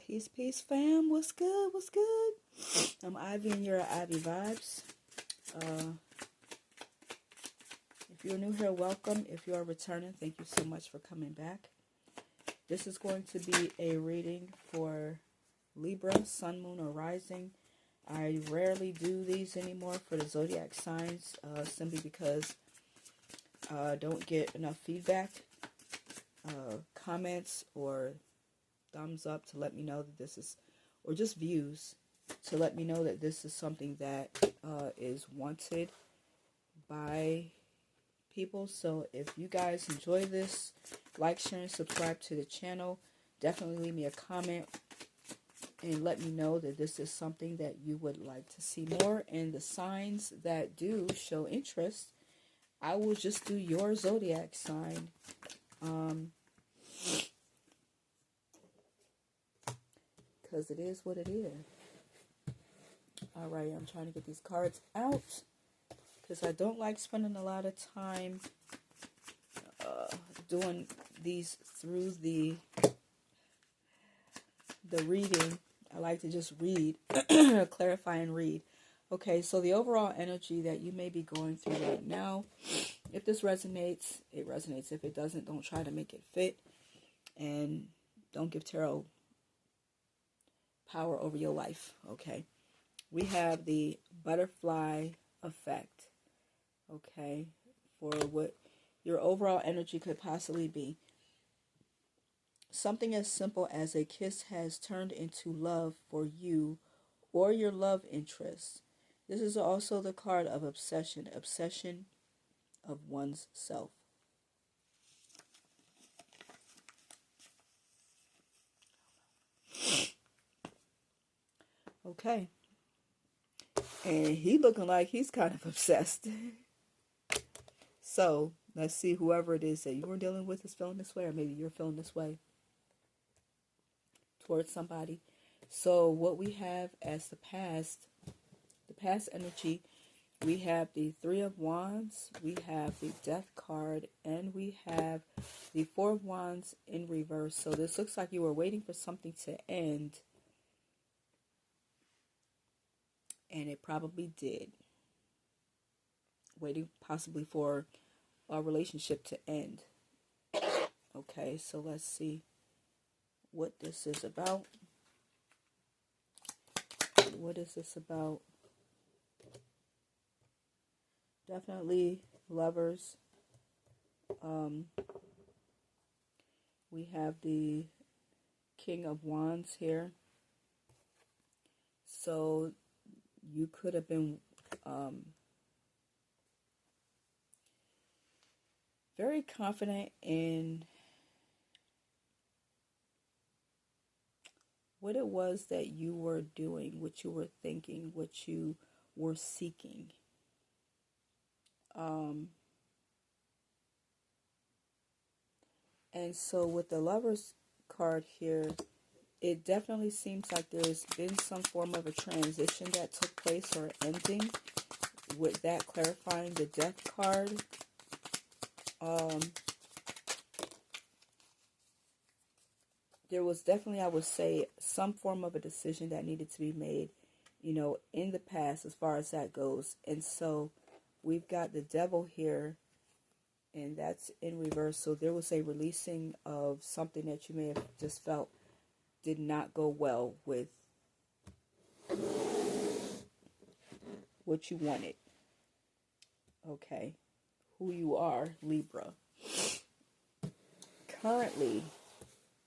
Peace, peace, fam. What's good? What's good? I'm Ivy, and you're at Ivy Vibes. If you're new here, welcome. If you are returning, thank you so much for coming back. This is going to be a reading for Libra, Sun, Moon, or Rising. I rarely do these anymore for the zodiac signs, simply because I don't get enough feedback, comments, or thumbs up to let me know that this is, or just views to let me know that this is something that is wanted by people. So if you guys enjoy this, like, share, and subscribe to the channel. Definitely leave me a comment and let me know that this is something that you would like to see more. And the signs that do show interest, I will just do your zodiac sign. Because it is what it is. Alright, I'm trying to get these cards out because I don't like spending a lot of time doing these through the reading. I like to just read, clarify and read. Okay, so the overall energy that you may be going through right now, if this resonates, it resonates. If it doesn't, don't try to make it fit. And don't give tarot power over your life. Okay, we have the butterfly effect. Okay, for what your overall energy could possibly be. Something as simple as a kiss has turned into love for you or your love interest. This is also the card of obsession of one's self. Okay. And he looking like he's kind of obsessed. So, let's see, whoever it is that you are dealing with is feeling this way, or maybe you're feeling this way towards somebody. So, what we have as the past energy, we have the Three of Wands, we have the Death card, and we have the Four of Wands in reverse. So, this looks like you were waiting for something to end. And it probably did. Waiting possibly for a relationship to end. Okay, so let's see what this is about. What is this about? Definitely lovers. We have the King of Wands here. So you could have been very confident in what it was that you were doing, what you were thinking, what you were seeking. And so with the Lovers card here, it definitely seems like there's been some form of a transition that took place or ending. With that clarifying the Death card. There was definitely, I would say, some form of a decision that needed to be made, in the past as far as that goes. And so we've got the Devil here, and that's in reverse. So there was a releasing of something that you may have just felt did not go well with what you wanted. Okay, who you are, Libra. Currently,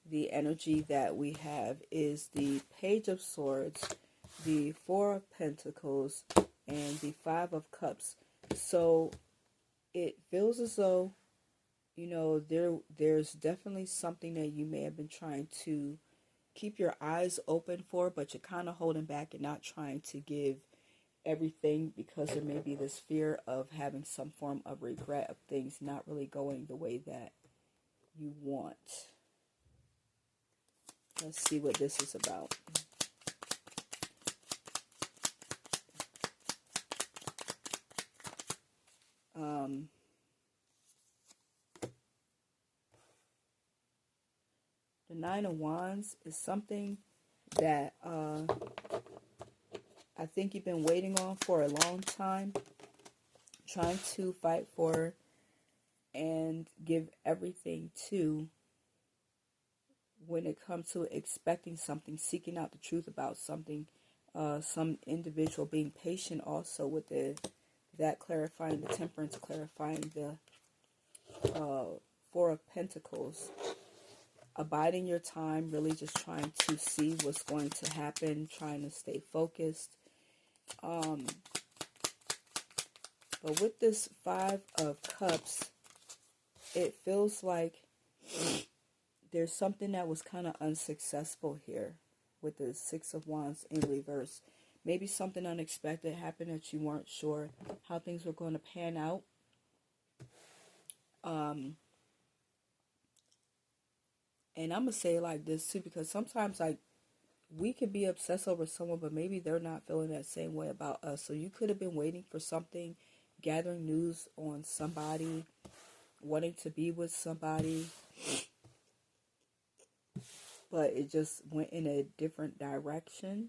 the energy that we have is the Page of Swords, the Four of Pentacles, and the Five of Cups. So it feels as though, there's definitely something that you may have been trying to keep your eyes open for, but you're kind of holding back and not trying to give everything because there may be this fear of having some form of regret of things not really going the way that you want. Let's see what this is about. The Nine of Wands is something that I think you've been waiting on for a long time, trying to fight for and give everything to when it comes to expecting something, seeking out the truth about something, some individual being patient also with that clarifying the temperance, clarifying the Four of Pentacles, abiding your time, really just trying to see what's going to happen, trying to stay focused. But with this Five of Cups, it feels like there's something that was kind of unsuccessful here with the Six of Wands in reverse. Maybe something unexpected happened that you weren't sure how things were going to pan out. And I'm going to say it like this too, because sometimes like we could be obsessed over someone, but maybe they're not feeling that same way about us. So you could have been waiting for something, gathering news on somebody, wanting to be with somebody, but it just went in a different direction.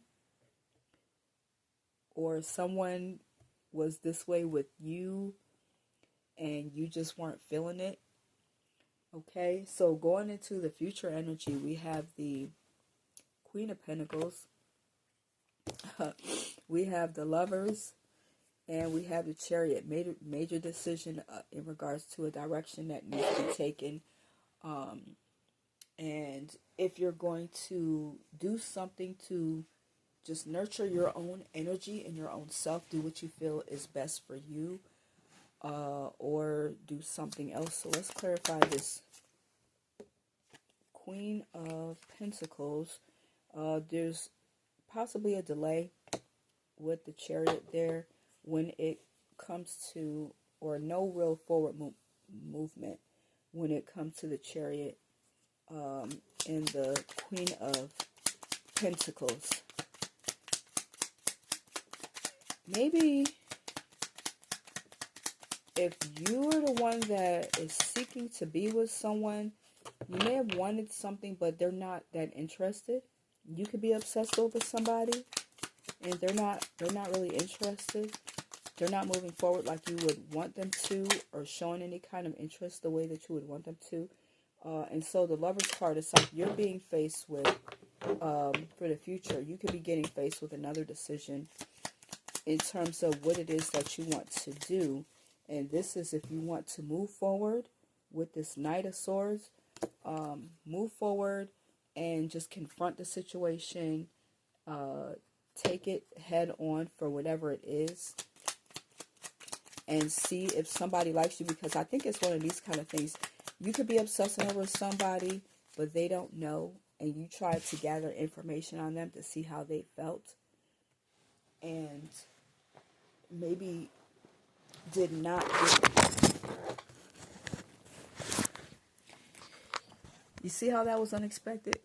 Or someone was this way with you and you just weren't feeling it. Okay, so going into the future energy, we have the Queen of Pentacles, we have the Lovers, and we have the Chariot. Major decision in regards to a direction that needs to be taken. And if you're going to do something to just nurture your own energy and your own self, do what you feel is best for you, or do something else. So let's clarify this Queen of Pentacles. There's possibly a delay with the Chariot there when it comes to, or no real forward movement when it comes to the Chariot and the Queen of Pentacles. Maybe if you're the one that is seeking to be with someone, you may have wanted something, but they're not that interested. You could be obsessed over somebody, and they're not really interested. They're not moving forward like you would want them to, or showing any kind of interest the way that you would want them to. And so the Lover's card is like you're being faced with, for the future, you could be getting faced with another decision in terms of what it is that you want to do. And this is if you want to move forward with this Knight of Swords, move forward and just confront the situation, take it head on for whatever it is, and see if somebody likes you. Because I think it's one of these kind of things. You could be obsessing over somebody, but they don't know, and you try to gather information on them to see how they felt, and maybe did not get. You see how that was unexpected?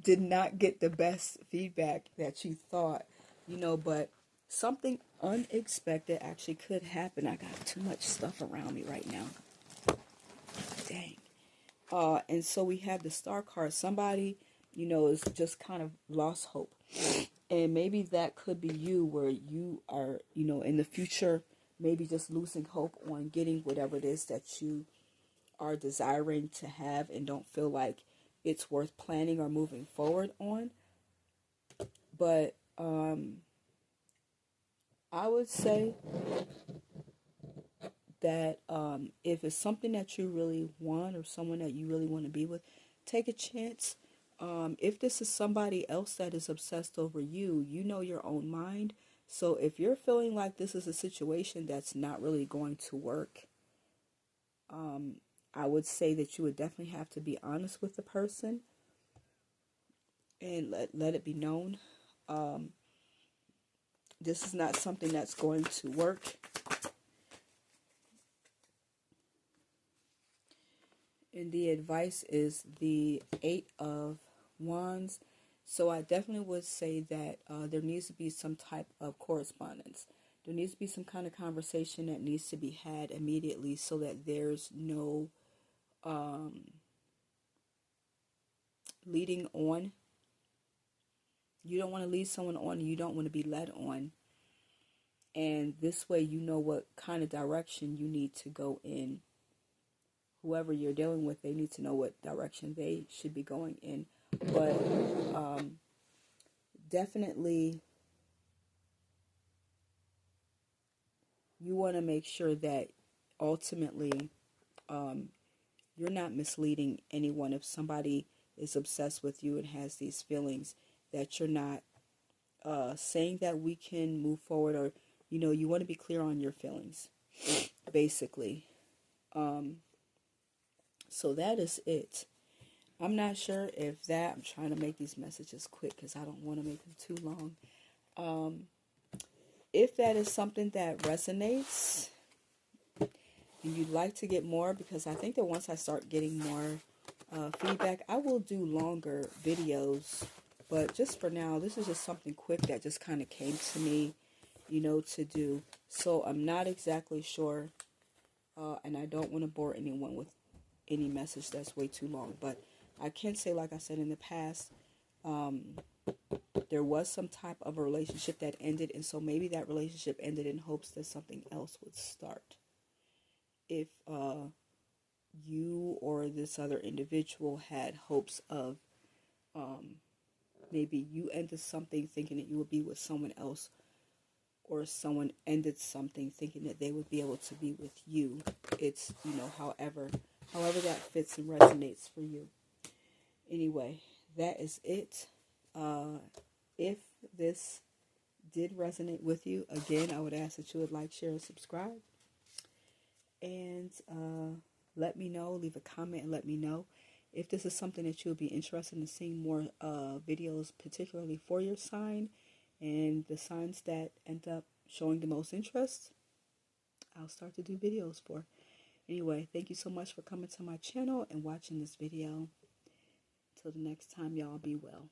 Did not get the best feedback that you thought, but something unexpected actually could happen. I got too much stuff around me right now. Dang. And so we have the Star card. Somebody, is just kind of lost hope. And maybe that could be you, where you are, in the future, maybe just losing hope on getting whatever it is that you are desiring to have and don't feel like it's worth planning or moving forward on. But I would say that if it's something that you really want, or someone that you really want to be with, take a chance. If this is somebody else that is obsessed over you, you know your own mind. So if you're feeling like this is a situation that's not really going to work, I would say that you would definitely have to be honest with the person and let it be known. This is not something that's going to work. And the advice is the Eight of Wands. So I definitely would say that there needs to be some type of correspondence. There needs to be some kind of conversation that needs to be had immediately, so that there's no leading on You don't want to lead someone on, and you don't want to be led on. And this way you know what kind of direction you need to go in. Whoever you're dealing with, they need to know what direction they should be going in. But definitely you want to make sure that ultimately you're not misleading anyone. If somebody is obsessed with you and has these feelings, that you're not saying that we can move forward, or you want to be clear on your feelings, basically. So that is it. I'm not sure if that, I'm trying to make these messages quick because I don't want to make them too long. If that is something that resonates and you'd like to get more, because I think that once I start getting more feedback, I will do longer videos. But just for now, this is just something quick that just kind of came to me, to do. So I'm not exactly sure, and I don't want to bore anyone with any message that's way too long. But I can say, like I said in the past, there was some type of a relationship that ended, and so maybe that relationship ended in hopes that something else would start. If you or this other individual had hopes of maybe you ended something thinking that you would be with someone else, or someone ended something thinking that they would be able to be with you. It's, however that fits and resonates for you. Anyway, that is it. If this did resonate with you, again, I would ask that you would like, share, and subscribe. And let me know, leave a comment and let me know if this is something that you'll be interested in seeing more videos, particularly for your sign and the signs that end up showing the most interest. I'll start to do videos for. Anyway, thank you so much for coming to my channel and watching this video. Till the next time, y'all be well.